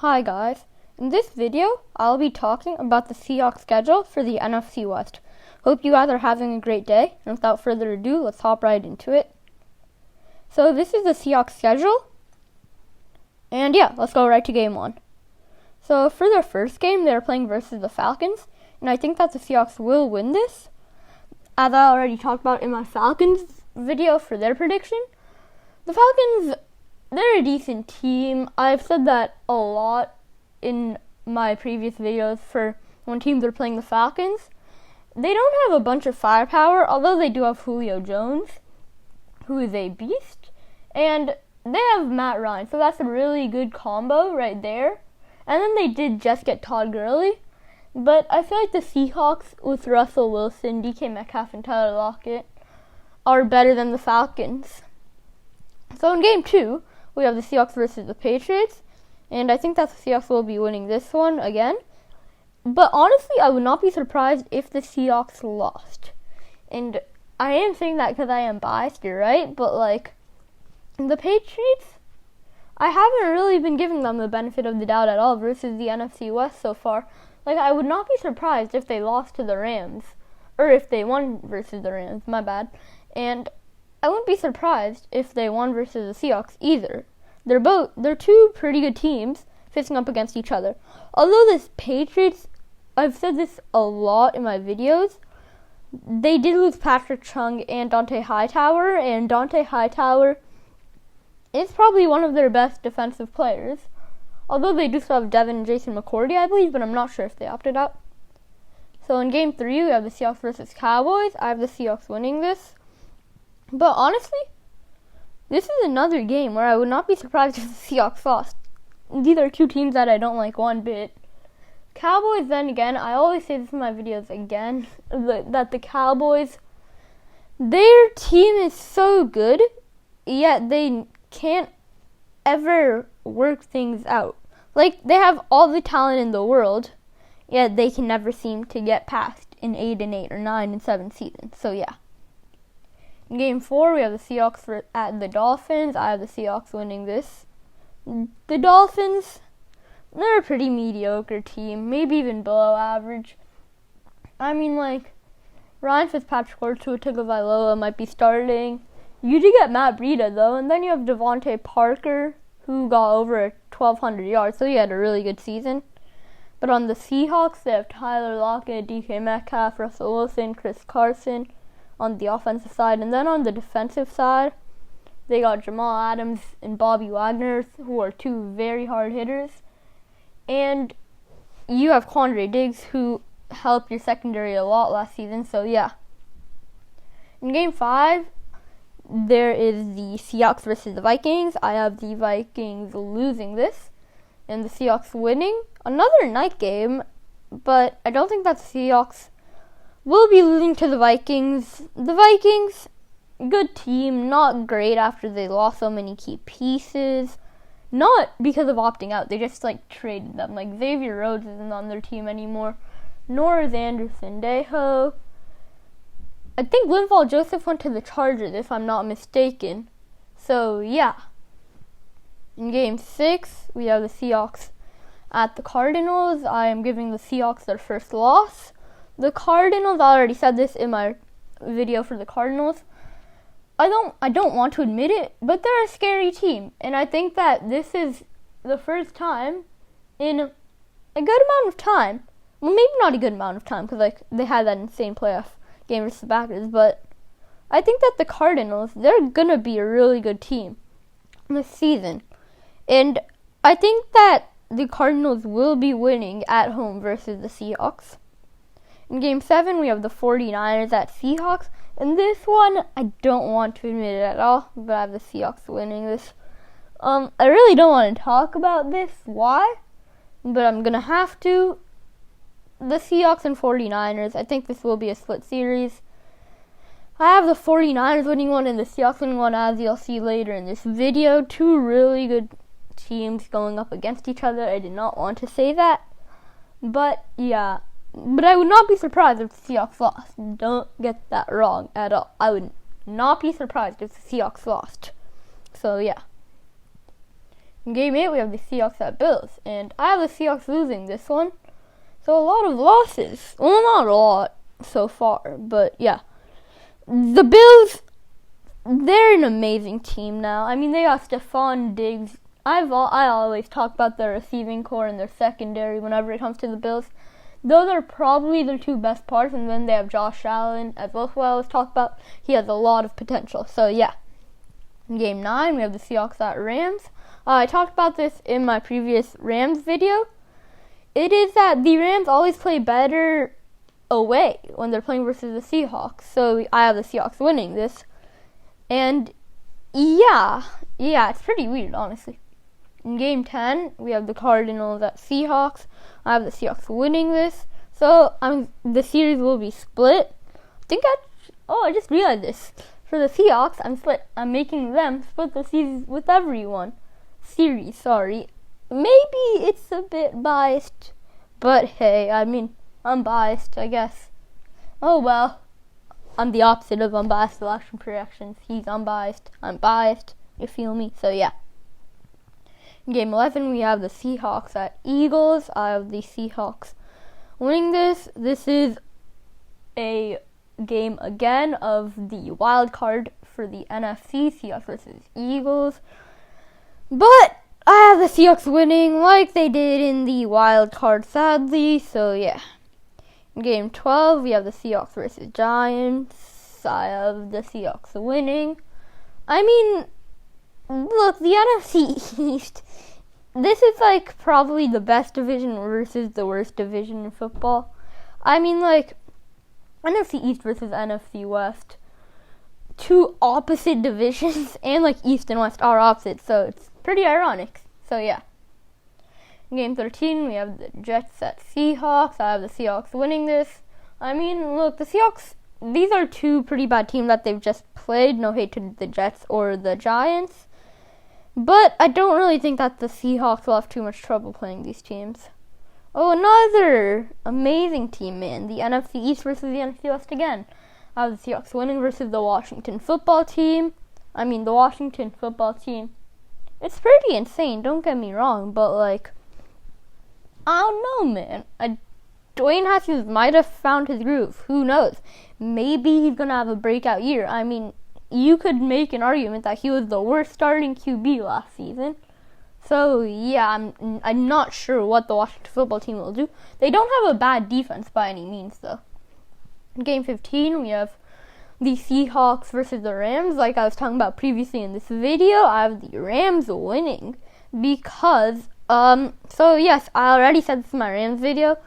Hi guys, in this video I'll be talking about the Seahawks schedule for the NFC West. Hope you guys are having a great day, and without further ado, let's hop right into it. So this is the Seahawks schedule, and yeah, let's go right to game one. So for their first game, they're playing versus the Falcons, and I think that the Seahawks will win this. As I already talked about in my Falcons video for their prediction, the Falcons, they're a decent team. I've said that a lot in my previous videos for when teams are playing the Falcons. They don't have a bunch of firepower, although they do have Julio Jones, who is a beast, and they have Matt Ryan, so that's a really good combo right there. And then they did just get Todd Gurley, but I feel like the Seahawks with Russell Wilson, DK Metcalf, and Tyler Lockett are better than the Falcons. So in game two, we have the Seahawks versus the Patriots, and I think that the Seahawks will be winning this one again. But honestly, I would not be surprised if the Seahawks lost. And I am saying that because I am biased, you're right, but the Patriots, I haven't really been giving them the benefit of the doubt at all versus the NFC West so far. I would not be surprised if they lost to the Rams, or if they won versus the Rams, my bad. And I wouldn't be surprised if they won versus the Seahawks either. They're two pretty good teams facing up against each other. Although this Patriots, I've said this a lot in my videos, they did lose Patrick Chung and Dante Hightower, and Dante Hightower is probably one of their best defensive players. Although they do still have Devin and Jason McCourty, I believe, but I'm not sure if they opted out. So in game three, we have the Seahawks versus Cowboys. I have the Seahawks winning this. But honestly, this is another game where I would not be surprised if the Seahawks lost. These are two teams that I don't like one bit. Cowboys, then again, I always say this in my videos again, that the Cowboys, their team is so good, yet they can't ever work things out. They have all the talent in the world, yet they can never seem to get past an 8-8 or 9-7 season. So yeah. In game four, we have the Seahawks at the Dolphins. I have the Seahawks winning this. The Dolphins, they're a pretty mediocre team, maybe even below average. I mean, Ryan Fitzpatrick or Tua Tagovailoa might be starting. You do get Matt Breida, though, and then you have Devontae Parker, who got over 1,200 yards, so he had a really good season. But on the Seahawks, they have Tyler Lockett, DK Metcalf, Russell Wilson, Chris Carson on the offensive side. And then on the defensive side, they got Jamal Adams and Bobby Wagner, who are two very hard hitters. And you have Quandre Diggs, who helped your secondary a lot last season, so yeah. In game five, there is the Seahawks versus the Vikings. I have the Vikings losing this, and the Seahawks winning. Another night game, but I don't think that the Seahawks will be losing to the Vikings. The Vikings, good team, not great after they lost so many key pieces. Not because of opting out, they just traded them. Xavier Rhodes isn't on their team anymore, nor is Anderson Dejo. I think Linval Joseph went to the Chargers, if I'm not mistaken. So, yeah. In game six, we have the Seahawks at the Cardinals. I am giving the Seahawks their first loss. The Cardinals, I already said this in my video for the Cardinals. I don't want to admit it, but they're a scary team. And I think that this is the first time in a good amount of time. Well, maybe not a good amount of time, because they had that insane playoff game versus the Packers, but I think that the Cardinals, they're going to be a really good team this season. And I think that the Cardinals will be winning at home versus the Seahawks. In game seven, we have the 49ers at Seahawks. And this one, I don't want to admit it at all, but I have the Seahawks winning this. I really don't want to talk about this. Why? But I'm going to have to. The Seahawks and 49ers, I think this will be a split series. I have the 49ers winning one and the Seahawks winning one, as you'll see later in this video. Two really good teams going up against each other. I did not want to say that. But, yeah. But I would not be surprised if the Seahawks lost. Don't get that wrong at all. I would not be surprised if the Seahawks lost. So, yeah. In Game 8, we have the Seahawks at Bills, and I have the Seahawks losing this one. So a lot of losses. Well, not a lot so far, but yeah. The Bills, they're an amazing team now. I mean, they got Stephon Diggs. I always talk about their receiving core and their secondary whenever it comes to the Bills. Those are probably their two best parts, and then they have Josh Allen as well, who I always talk about. He has a lot of potential. So yeah. In Game 9, we have the Seahawks at Rams. I talked about this in my previous Rams video. It is that the Rams always play better away when they're playing versus the Seahawks. So I have the Seahawks winning this. And yeah, it's pretty weird, honestly. In Game 10, we have the Cardinals at Seahawks. I have the Seahawks winning this. So the series will be split. I just realized this. For the Seahawks, I'm making them split the series with everyone. Maybe it's a bit biased, but hey, I mean, I'm biased, I guess. Oh well, I'm the opposite of unbiased selection projections. He's unbiased, I'm biased, you feel me? So yeah. In Game 11, we have the Seahawks at Eagles. I have the Seahawks winning this. This is a game again of the wild card for the NFC, Seahawks versus Eagles. But I have the Seahawks winning like they did in the wild card, sadly. So yeah. In Game 12, we have the Seahawks versus Giants. I have the Seahawks winning. I mean, look, the NFC East, this is like probably the best division versus the worst division in football. I mean, like, NFC East versus NFC West. Two opposite divisions, and like East and West are opposite, so it's pretty ironic. So yeah. In Game 13, we have the Jets at Seahawks. I have the Seahawks winning this. I mean, look, the Seahawks, these are two pretty bad teams that they've just played. No hate to the Jets or the Giants. But I don't really think that the Seahawks will have too much trouble playing these teams. Oh, another amazing team, man. The NFC East versus the NFC West again. I have the Seahawks winning versus the Washington football team. The Washington football team. It's pretty insane, don't get me wrong, but like, I don't know, man. Dwayne Haskins might have found his groove. Who knows? Maybe he's going to have a breakout year. I mean, you could make an argument that he was the worst starting QB last season. So, yeah, I'm not sure what the Washington football team will do. They don't have a bad defense by any means, though. In Game 15, we have the Seahawks versus the Rams. Like I was talking about previously in this video, I have the Rams winning because, so yes, I already said this in my Rams video.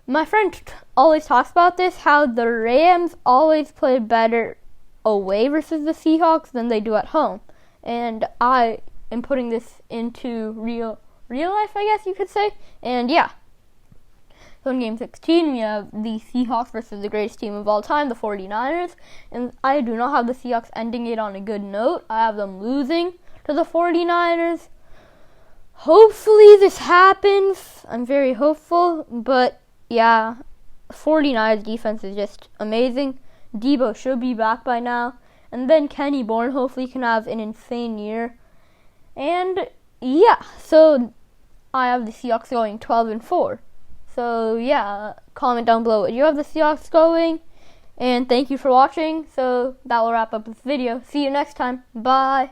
My friend always talks about this, how the Rams always play better away versus the Seahawks than they do at home. And I am putting this into real life, I guess you could say. And yeah. So in Game 16, we have the Seahawks versus the greatest team of all time, the 49ers. And I do not have the Seahawks ending it on a good note. I have them losing to the 49ers. Hopefully this happens. I'm very hopeful. But yeah, 49ers defense is just amazing. Debo should be back by now. And then Kenny Bourne hopefully can have an insane year. And yeah, so I have the Seahawks going 12-4. So yeah, comment down below what you have the Seahawks going. And thank you for watching. So that will wrap up this video. See you next time. Bye.